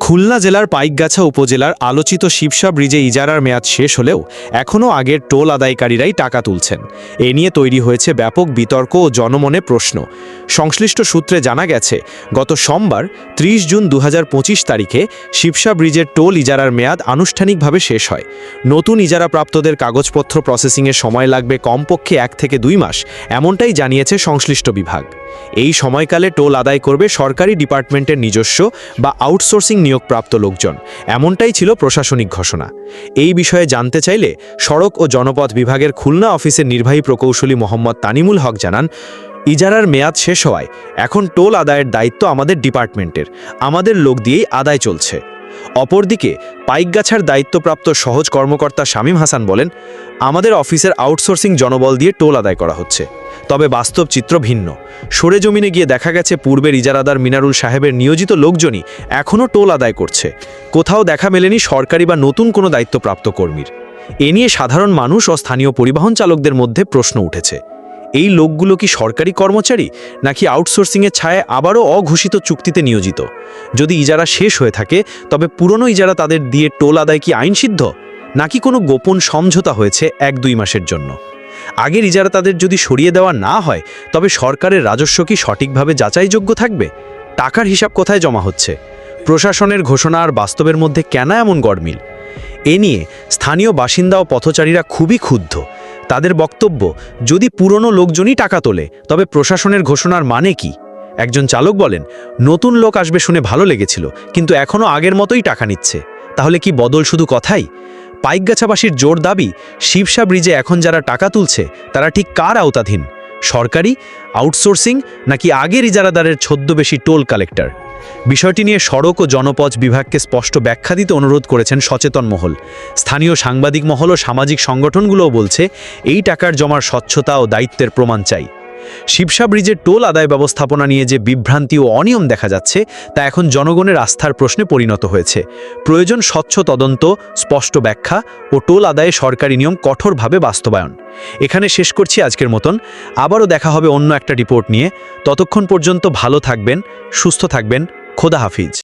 খুলনা জেলার পাইকগাছা উপজেলার আলোচিত শিবসা ব্রিজে ইজারার মেয়াদ শেষ হলেও এখনও আগের টোল আদায়কারীরাই টাকা তুলছেন। এ নিয়ে তৈরি হয়েছে ব্যাপক বিতর্ক ও জনমনে প্রশ্ন। সংশ্লিষ্ট সূত্রে জানা গেছে, গত সোমবার ৩০ জুন ২০২৫ তারিখে শিবসা ব্রিজের টোল ইজারার মেয়াদ আনুষ্ঠানিকভাবে শেষ হয়। নতুন ইজারাপ্রাপ্তদের কাগজপত্র প্রসেসিংয়ে সময় লাগবে কমপক্ষে ১ থেকে ২ মাস, এমনটাই জানিয়েছে সংশ্লিষ্ট বিভাগ। এই সময়কালে টোল আদায় করবে সরকারি ডিপার্টমেন্টের নিজস্ব বা আউটসোর্সিং নিয়োগপ্রাপ্ত লোকজন, এমনটাই ছিল প্রশাসনিক ঘোষণা। এই বিষয়ে জানতে চাইলে সড়ক ও জনপথ বিভাগের খুলনা অফিসের নির্বাহী প্রকৌশলী মোহাম্মদ তানিমুল হক জানান, ইজারার মেয়াদ শেষ হওয়ায় এখন টোল আদায়ের দায়িত্ব আমাদের ডিপার্টমেন্টের, আমাদের লোক দিয়েই আদায় চলছে। অপরদিকে পাইকগাছার দায়িত্বপ্রাপ্ত সহজ কর্মকর্তা শামীম হাসান বলেন, আমাদের অফিসের আউটসোর্সিং জনবল দিয়ে টোল আদায় করা হচ্ছে। তবে বাস্তব চিত্র ভিন্ন। সরেজমিনে গিয়ে দেখা গেছে পূর্বের ইজারাদার মিনারুল সাহেবের নিয়োজিত লোকজনই এখনও টোল আদায় করছে। কোথাও দেখা মেলেনি সরকারি বা নতুন কোনো দায়িত্বপ্রাপ্ত কর্মীর। এ নিয়ে সাধারণ মানুষ ও স্থানীয় পরিবহন চালকদের মধ্যে প্রশ্ন উঠেছে, এই লোকগুলো কি সরকারি কর্মচারী নাকি আউটসোর্সিংয়ের ছায়ায় আবারও অঘোষিত চুক্তিতে নিয়োজিত? যদি ইজারা শেষ হয়ে থাকে, তবে পুরনো ইজারা তাদের দিয়ে টোল আদায় কি আইনসিদ্ধ, নাকি কোনো গোপন সমঝোতা হয়েছে ১-২ মাসের জন্য? আগের ইজারা তাদের যদি সরিয়ে দেওয়া না হয়, তবে সরকারের রাজস্ব কি সঠিকভাবে যাচাইযোগ্য থাকবে? টাকার হিসাব কোথায় জমা হচ্ছে? প্রশাসনের ঘোষণা আর বাস্তবের মধ্যে কেন এমন গড়মিল? এ নিয়ে স্থানীয় বাসিন্দা ও পথচারীরা খুবই ক্ষুব্ধ। তাদের বক্তব্য, যদি পুরনো লোকজনই টাকা তোলে, তবে প্রশাসনের ঘোষণার মানে কি? একজন চালক বলেন, নতুন লোক আসবে শুনে ভালো লেগেছিল, কিন্তু এখনও আগের মতোই টাকা নিচ্ছে। তাহলে কি বদল শুধু কথাই? পাইকগাছাবাসীর জোর দাবি, শিবসা ব্রিজে এখন যারা টাকা তুলছে তারা ঠিক কার আওতাধীন? সরকারি, আউটসোর্সিং, নাকি আগের ইজারাদারের ছদ্মবেশী টোল কালেক্টর? বিষয়টি নিয়ে সড়ক ও জনপথ বিভাগকে স্পষ্ট ব্যাখ্যা দিতে অনুরোধ করেছেন সচেতন মহল। স্থানীয় সাংবাদিক মহল ও সামাজিক সংগঠনগুলোও বলছে, এই টাকার জমার স্বচ্ছতা ও দায়িত্বের প্রমাণ চাই। শিবসা ব্রিজের টোল আদায় ব্যবস্থাপনা নিয়ে যে বিভ্রান্তি ও অনিয়ম দেখা যাচ্ছে, তা এখন জনগণের আস্থার প্রশ্নে পরিণত হয়েছে। প্রয়োজন স্বচ্ছ তদন্ত, স্পষ্ট ব্যাখ্যা ও টোল আদায়ে সরকারি নিয়ম কঠোরভাবে বাস্তবায়ন। এখানে শেষ করছি আজকের মতন। আবারও দেখা হবে অন্য একটা রিপোর্ট নিয়ে। ততক্ষণ পর্যন্ত ভালো থাকবেন, সুস্থ থাকবেন। খোদা হাফিজ।